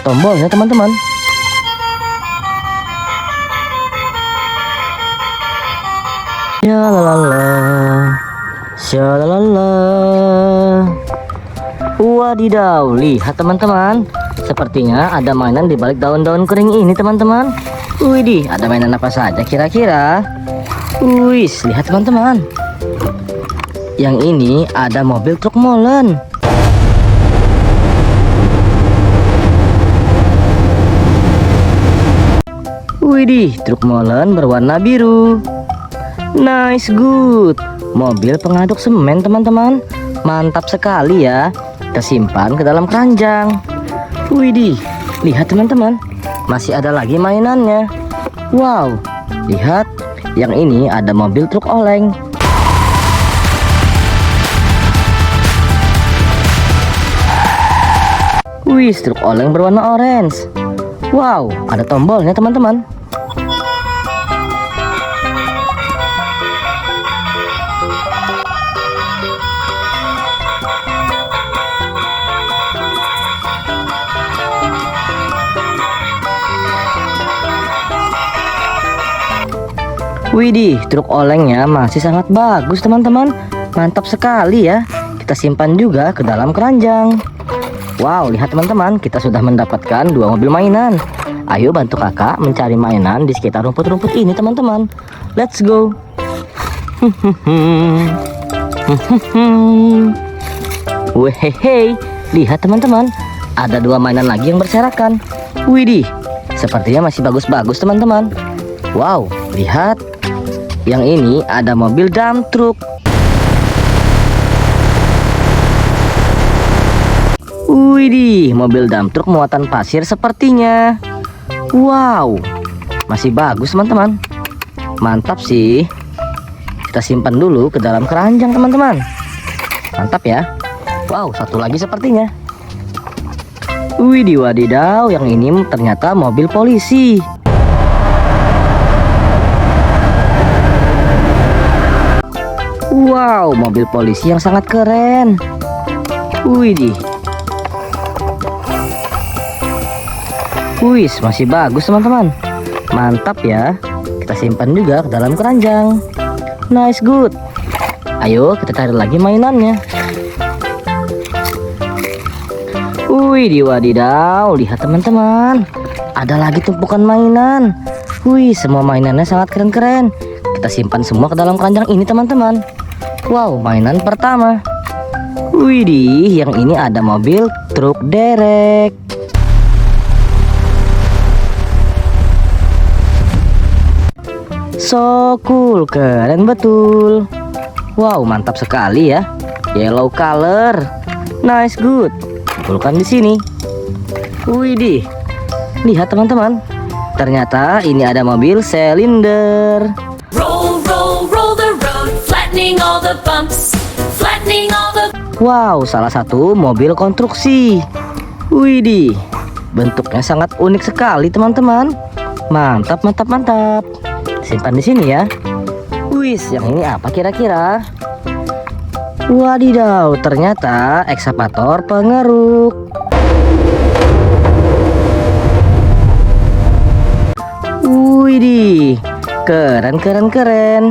tombolnya teman-teman. Shalalala, shalalala. Wadidaw, lihat teman-teman. Sepertinya ada mainan di balik daun-daun kering ini teman-teman. Widih, ada mainan apa saja kira-kira? Wis, lihat teman-teman. Yang ini ada mobil truk molen. Widih, truk molen berwarna biru. Nice, good. Mobil pengaduk semen teman-teman. Mantap sekali ya. Kita simpan ke dalam keranjang. Widih, lihat teman-teman. Masih ada lagi mainannya. Wow, lihat. Yang ini ada mobil truk oleng. Wih, truk oleng berwarna orange. Wow, ada tombolnya teman-teman. Widih, truk olengnya masih sangat bagus teman-teman. Mantap sekali ya. Kita simpan juga ke dalam keranjang. Wow, lihat teman-teman, kita sudah mendapatkan 2 mobil mainan. Ayo bantu kakak mencari mainan di sekitar rumput-rumput ini teman-teman. Let's go. Wehehe, lihat teman-teman, ada 2 mainan lagi yang berserakan. Widih, sepertinya masih bagus-bagus teman-teman. Wow, lihat. Yang ini ada mobil dump truck. Widih, mobil dump truck muatan pasir sepertinya. Wow, masih bagus teman-teman. Mantap sih. Kita simpan dulu ke dalam keranjang teman-teman. Mantap ya. Wow, satu lagi sepertinya. Widih, wadidaw, yang ini ternyata mobil polisi. Wow, mobil polisi yang sangat keren. Widih. Wih, masih bagus teman-teman. Mantap ya. Kita simpan juga ke dalam keranjang. Nice, good. Ayo kita cari lagi mainannya. Wih, wadidaw, lihat teman-teman. Ada lagi tumpukan mainan. Wih, semua mainannya sangat keren-keren. Kita simpan semua ke dalam keranjang ini teman-teman. Wow, mainan pertama. Widih, yang ini ada mobil truk derek. So cool, keren betul. Wow, mantap sekali ya. Yellow color. Nice, good. Kumpulkan di sini. Widih. Lihat teman-teman. Ternyata ini ada mobil silinder. Wow, salah satu mobil konstruksi. Widih, bentuknya sangat unik sekali teman-teman. Mantap, mantap, mantap. Simpan di sini ya. Wis, yang ini apa kira-kira? Wadidaw, ternyata ekskavator pengeruk. Widih, keren, keren, keren.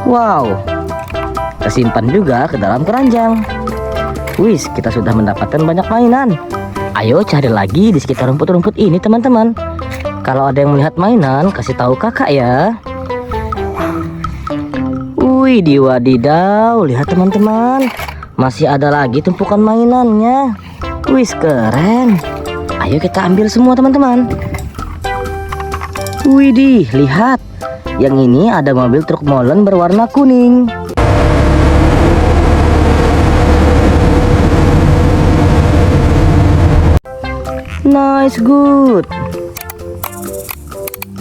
Wow, kita simpan juga ke dalam keranjang. Wis, kita sudah mendapatkan banyak mainan. Ayo cari lagi di sekitar rumput-rumput ini teman-teman. Kalau ada yang melihat mainan, kasih tahu kakak ya. Wih, wadidaw, lihat teman-teman. Masih ada lagi tumpukan mainannya. Wih, keren. Ayo kita ambil semua teman-teman. Widih, lihat. Yang ini ada mobil truk molen berwarna kuning. Nice, good.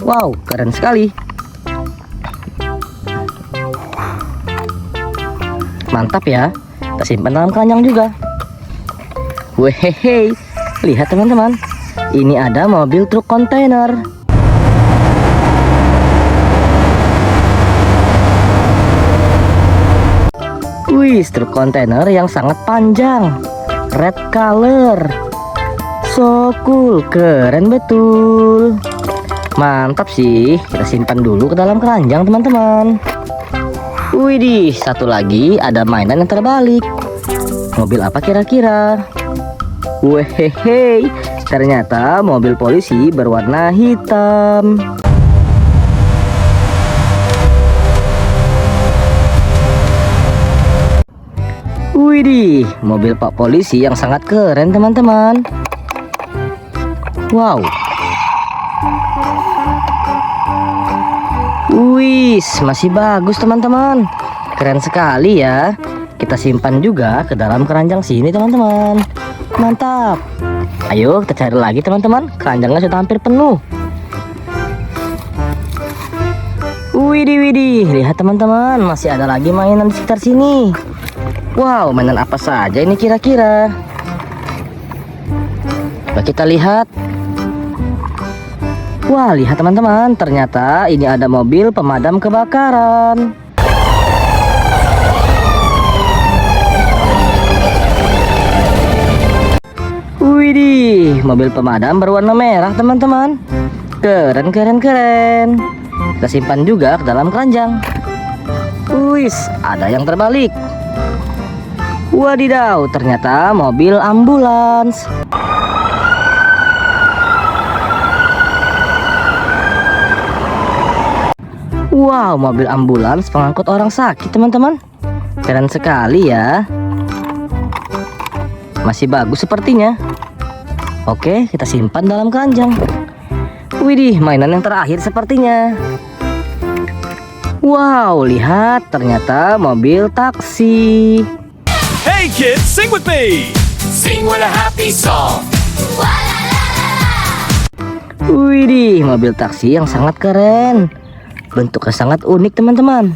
Wow, keren sekali. Mantap ya. Kita simpan dalam keranjang juga. Wehehe, lihat teman-teman. Ini ada mobil truk kontainer. Wih, truk kontainer yang sangat panjang. Red color. So cool, keren betul. Mantap sih, kita simpan dulu ke dalam keranjang teman-teman. Widih, satu lagi ada mainan yang terbalik. Mobil apa kira-kira? Wehehe, ternyata mobil polisi berwarna hitam. Widih, mobil Pak Polisi yang sangat keren teman-teman. Wow. Wis, masih bagus teman-teman. Keren sekali ya. Kita simpan juga ke dalam keranjang sini teman-teman. Mantap. Ayo kita cari lagi teman-teman. Keranjangnya sudah hampir penuh. Widih, widih. Lihat teman-teman, masih ada lagi mainan di sekitar sini. Wow, mainan apa saja ini kira-kira? Coba kita lihat. Wah, lihat teman-teman, ternyata ini ada mobil pemadam kebakaran. Widih, mobil pemadam berwarna merah teman-teman. Keren, keren, keren. Kita simpan juga ke dalam keranjang. Wis, ada yang terbalik. Wadidaw, ternyata mobil ambulans. Wow, mobil ambulans pengangkut orang sakit teman-teman. Keren sekali ya. Masih bagus sepertinya. Oke, kita simpan dalam keranjang. Widih, mainan yang terakhir sepertinya. Wow, lihat, ternyata mobil taksi. Hey kids, sing with me. Sing with a happy song. Widih, mobil taksi yang sangat keren. Bentuknya sangat unik teman-teman.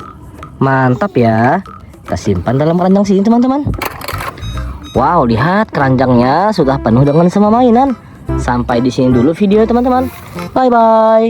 Mantap ya. Kita simpan dalam keranjang sini teman-teman. Wow, lihat keranjangnya sudah penuh dengan semua mainan. Sampai di sini dulu video teman-teman. Bye bye.